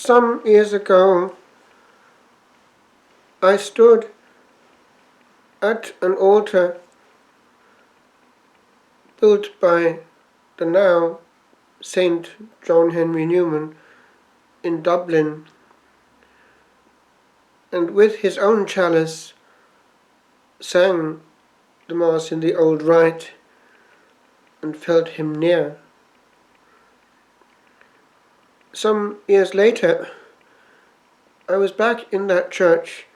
Some years ago, I stood at an altar built by the now Saint John Henry Newman in Dublin, and with his own chalice sang the Mass in the old rite and felt him near. Some years later, I was back in that church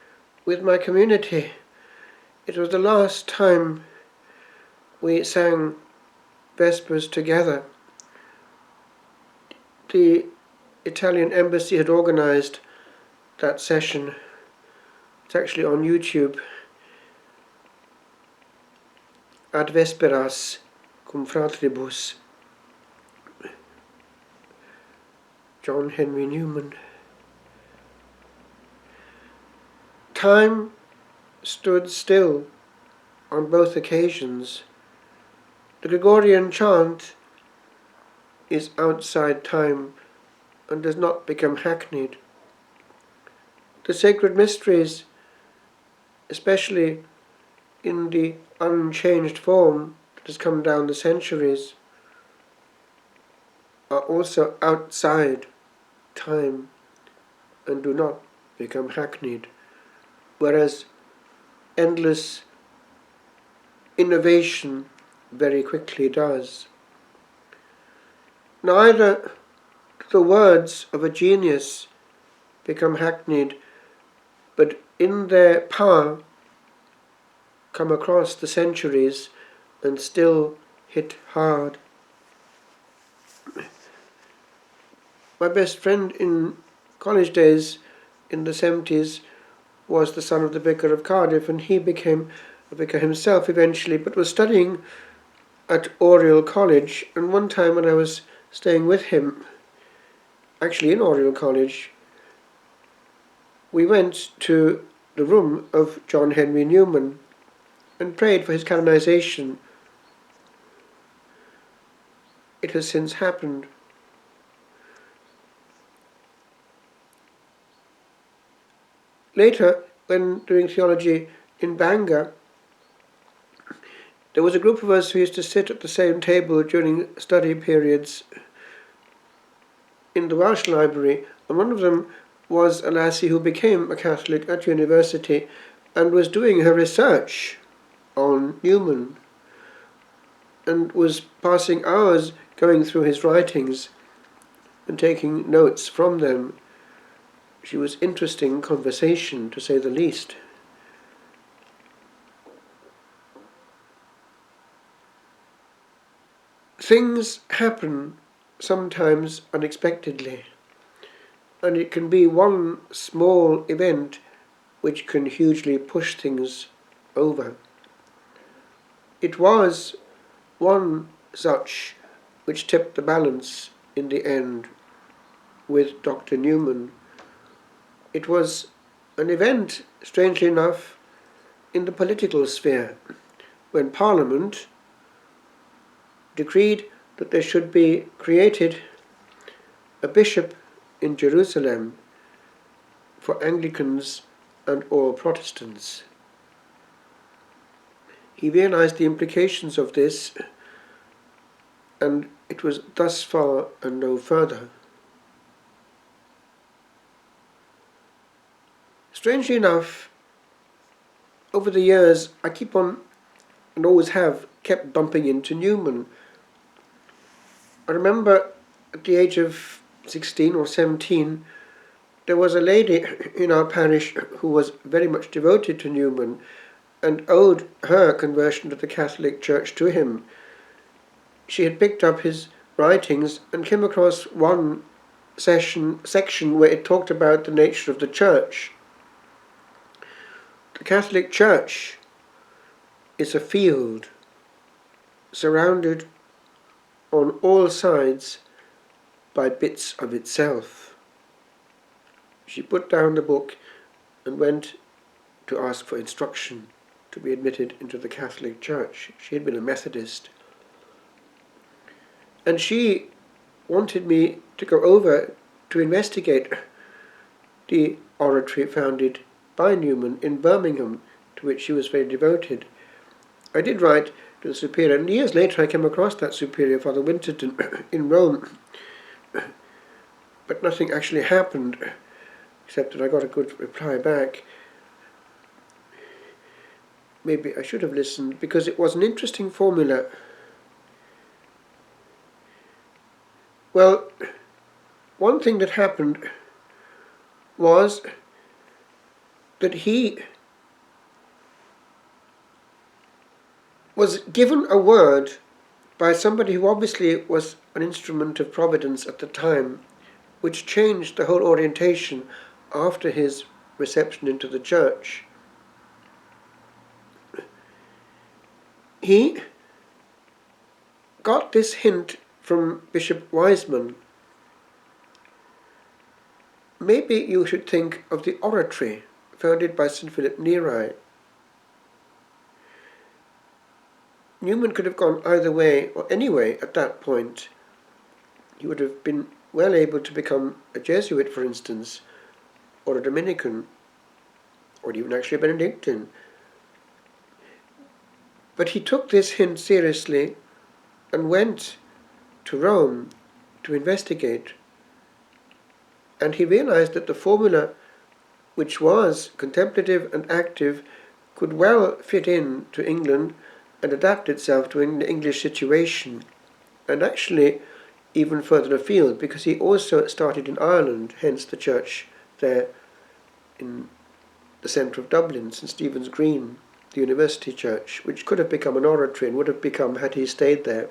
with my community. It was the last time we sang Vespers together. The Italian embassy had organized that session. It's actually on YouTube. Ad Vesperas cum fratribus. John Henry Newman. Time stood still on both occasions. The Gregorian chant is outside time and does not become hackneyed. The sacred mysteries, especially in the unchanged form that has come down the centuries, are also outside time and do not become hackneyed, whereas endless innovation very quickly does. Neither do the words of a genius become hackneyed, but in their power come across the centuries and still hit hard. My best friend in college days in the 70s was the son of the Vicar of Cardiff, and he became a vicar himself eventually, but was studying at Oriel College. And one time when I was staying with him, actually in Oriel College, we went to the room of John Henry Newman and prayed for his canonization. It has since happened. Later, when doing theology in Bangor, there was a group of us who used to sit at the same table during study periods in the Welsh Library, and one of them was a lassie who became a Catholic at university and was doing her research on Newman and was passing hours going through his writings and taking notes from them. She was interesting conversation, to say the least. Things happen sometimes unexpectedly, and it can be one small event which can hugely push things over. It was one such which tipped the balance in the end with Dr. Newman. It was an event, strangely enough, in the political sphere, when Parliament decreed that there should be created a bishop in Jerusalem for Anglicans and all Protestants. He realized the implications of this, and it was thus far and no further. Strangely enough, over the years, I keep on, and always have, kept bumping into Newman. I remember at the age of 16 or 17, there was a lady in our parish who was very much devoted to Newman and owed her conversion to the Catholic Church to him. She had picked up his writings and came across one section where it talked about the nature of the Church. The Catholic Church is a field surrounded on all sides by bits of itself. She put down the book and went to ask for instruction to be admitted into the Catholic Church. She had been a Methodist. And she wanted me to go over to investigate the oratory founded by Newman in Birmingham, to which he was very devoted. I did write to the superior, and years later I came across that superior, Father Winterton, in Rome, but nothing actually happened, except that I got a good reply back. Maybe I should have listened, because it was an interesting formula. Well, one thing that happened was that he was given a word by somebody who obviously was an instrument of providence at the time, which changed the whole orientation after his reception into the church. He got this hint from Bishop Wiseman. Maybe you should think of the oratory founded by St. Philip Neri. Newman could have gone either way or any way at that point. He would have been well able to become a Jesuit, for instance, or a Dominican, or even actually a Benedictine. But he took this hint seriously and went to Rome to investigate. And he realized that the formula, which was contemplative and active, could well fit in to England and adapt itself to the English situation, and actually even further afield, because he also started in Ireland, hence the church there in the centre of Dublin, St. Stephen's Green, the University Church, which could have become an oratory and would have become had he stayed there.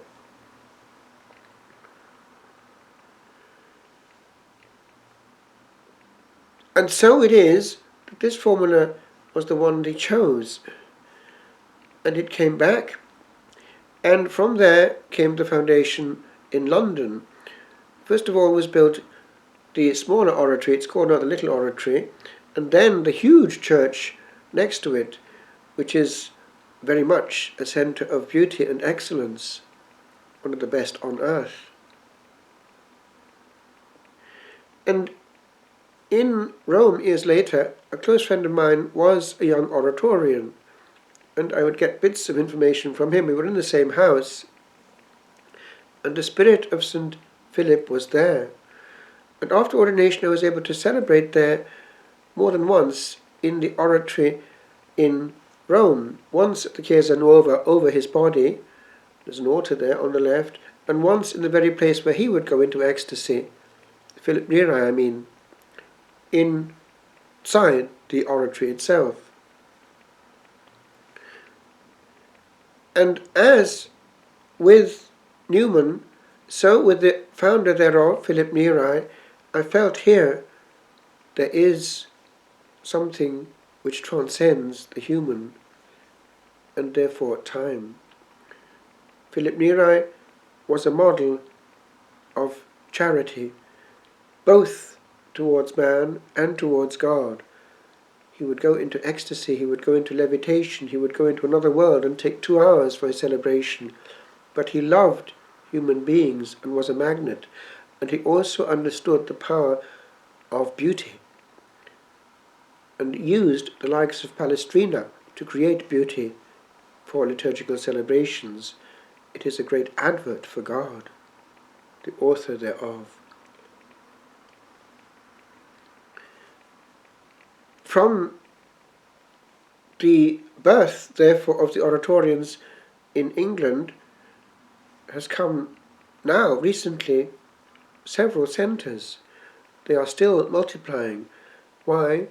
And so it is that this formula was the one he chose. And it came back. And from there came the foundation in London. First of all was built the smaller oratory, it's called now the Little Oratory, and then the huge church next to it, which is very much a centre of beauty and excellence, one of the best on earth. And in Rome, years later, a close friend of mine was a young Oratorian, and I would get bits of information from him. We were in the same house, and the spirit of St. Philip was there. And after ordination, I was able to celebrate there more than once in the oratory in Rome. Once at the Chiesa Nuova over his body, there's an altar there on the left, and once in the very place where he would go into ecstasy, Philip Neri, I mean, inside the oratory itself. And as with Newman, so with the founder thereof, Philip Neri, I felt here there is something which transcends the human and therefore time. Philip Neri was a model of charity, both towards man and towards God. He would go into ecstasy, he would go into levitation, he would go into another world and take 2 hours for his celebration. But he loved human beings and was a magnet. And he also understood the power of beauty and used the likes of Palestrina to create beauty for liturgical celebrations. It is a great advert for God, the author thereof. From the birth, therefore, of the Oratorians in England has come now, recently, several centres. They are still multiplying. Why?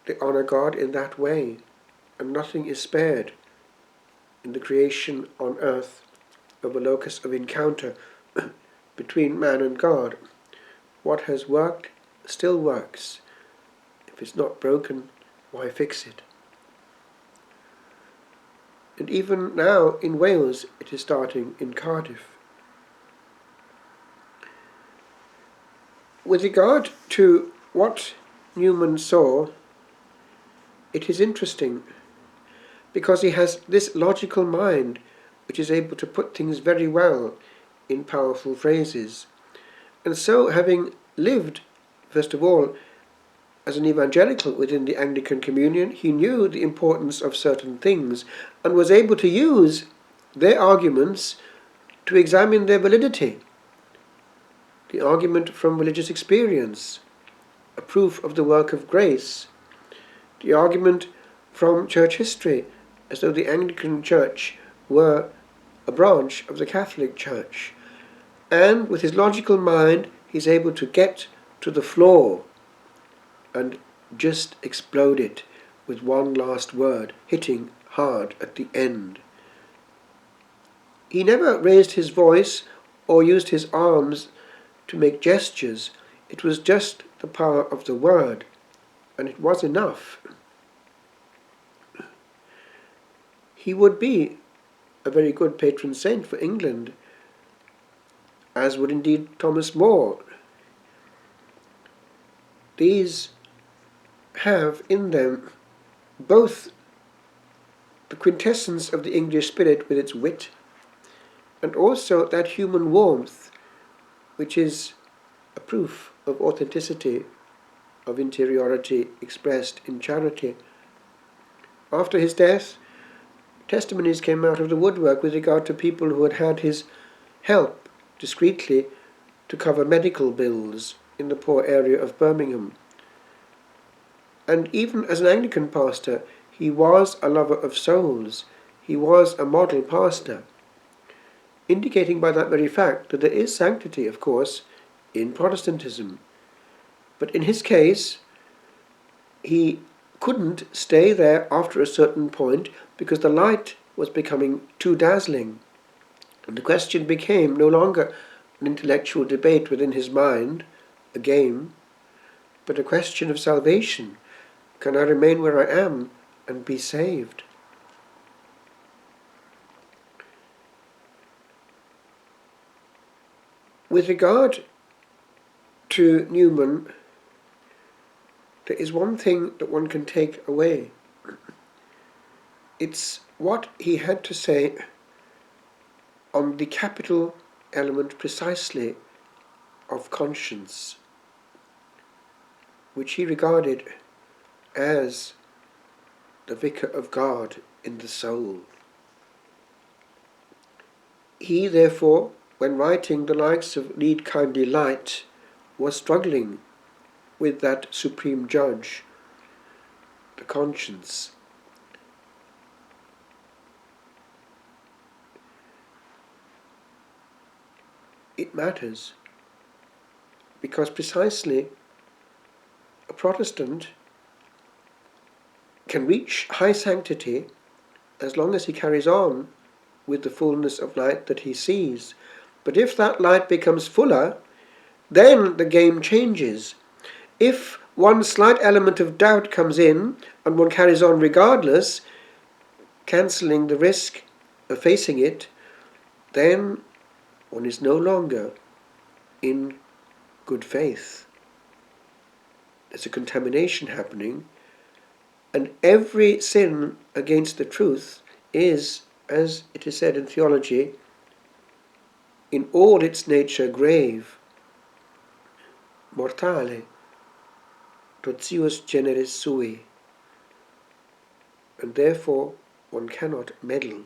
They honour God in that way, and nothing is spared in the creation on earth of a locus of encounter between man and God. What has worked still works. If it's not broken, why fix it? And even now in Wales it is starting in Cardiff. With regard to what Newman saw, it is interesting because he has this logical mind which is able to put things very well in powerful phrases. And so, having lived, first of all, as an evangelical within the Anglican Communion, he knew the importance of certain things and was able to use their arguments to examine their validity. The argument from religious experience, a proof of the work of grace. The argument from church history, as though the Anglican Church were a branch of the Catholic Church. And with his logical mind, he's able to get to the floor and just explode it with one last word, hitting hard at the end. He never raised his voice or used his arms to make gestures. It was just the power of the word, and it was enough. He would be a very good patron saint for England, as would indeed Thomas More. These have in them both the quintessence of the English spirit with its wit, and also that human warmth which is a proof of authenticity, of interiority expressed in charity. After his death, testimonies came out of the woodwork with regard to people who had had his help discreetly to cover medical bills in the poor area of Birmingham. And even as an Anglican pastor, he was a lover of souls. He was a model pastor, indicating by that very fact that there is sanctity, of course, in Protestantism. But in his case, he couldn't stay there after a certain point because the light was becoming too dazzling. And the question became no longer an intellectual debate within his mind, a game, but a question of salvation. Can I remain where I am and be saved? With regard to Newman, there is one thing that one can take away. It's what he had to say on the capital element precisely of conscience, which he regarded as the vicar of God in the soul. He, therefore, when writing the likes of Lead Kindly Light, was struggling with that supreme judge, the conscience. It matters because precisely a Protestant can reach high sanctity as long as he carries on with the fullness of light that he sees. But if that light becomes fuller, then the game changes. If one slight element of doubt comes in and one carries on regardless, cancelling the risk of facing it, then one is no longer in good faith. There's a contamination happening, and every sin against the truth is, as it is said in theology, in all its nature grave, mortale, totius generis sui, and therefore one cannot meddle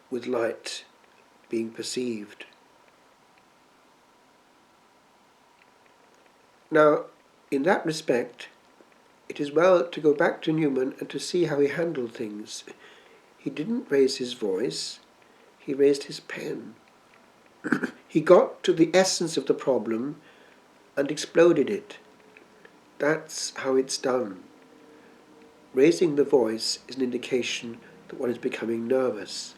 with light being perceived. Now, in that respect, it is well to go back to Newman and to see how he handled things. He didn't raise his voice, he raised his pen. He got to the essence of the problem and exploded it. That's how it's done. Raising the voice is an indication that one is becoming nervous.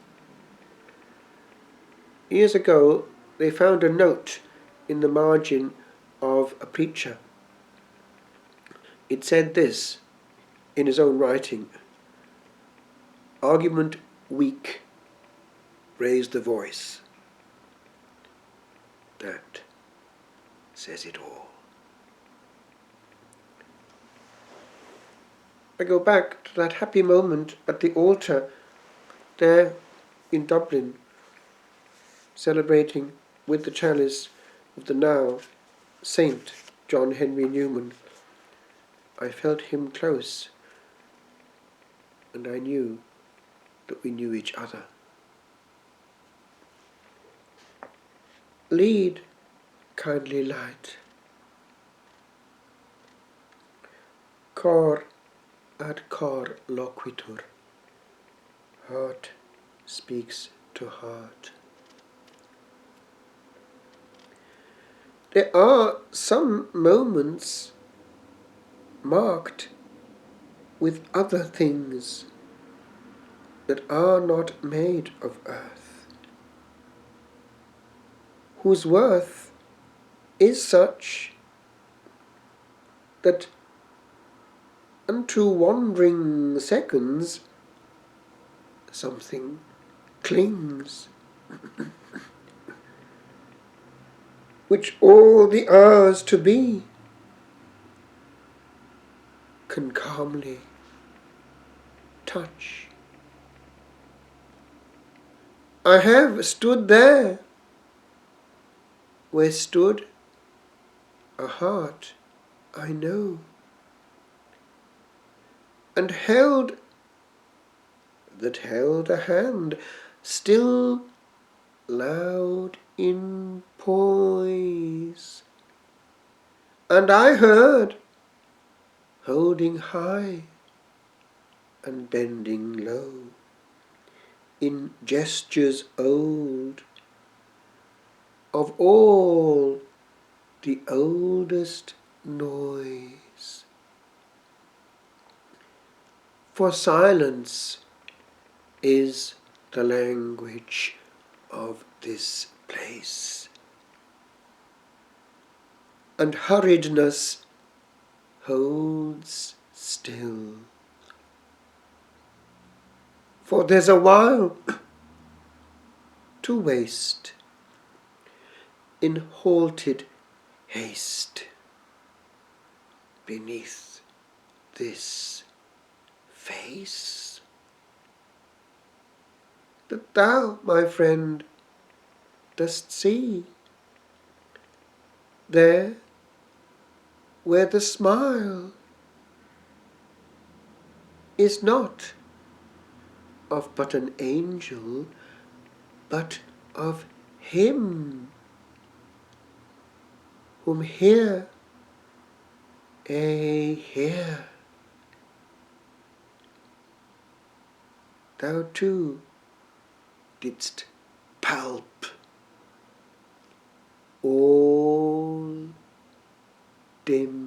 Years ago, they found a note in the margin of a preacher. It said this, in his own writing: "Argument weak, raise the voice." That says it all. I go back to that happy moment at the altar there in Dublin, celebrating with the chalice of the now Saint John Henry Newman. I felt him close, and I knew that we knew each other. Lead, kindly light, cor ad cor loquitur, heart speaks to heart. There are some moments marked with other things that are not made of earth, whose worth is such that unto wandering seconds something clings, which all the hours to be can calmly touch. I have stood there where stood a heart I know, and held a hand still loud in poise, and I heard, holding high and bending low, in gestures old, of all the oldest noise. For silence is the language of this place, and hurriedness holds still. For there's a while to waste in halted haste beneath this face, that thou, my friend, dost see there where the smile is not of but an angel, but of him whom here, here, thou too didst palp all dim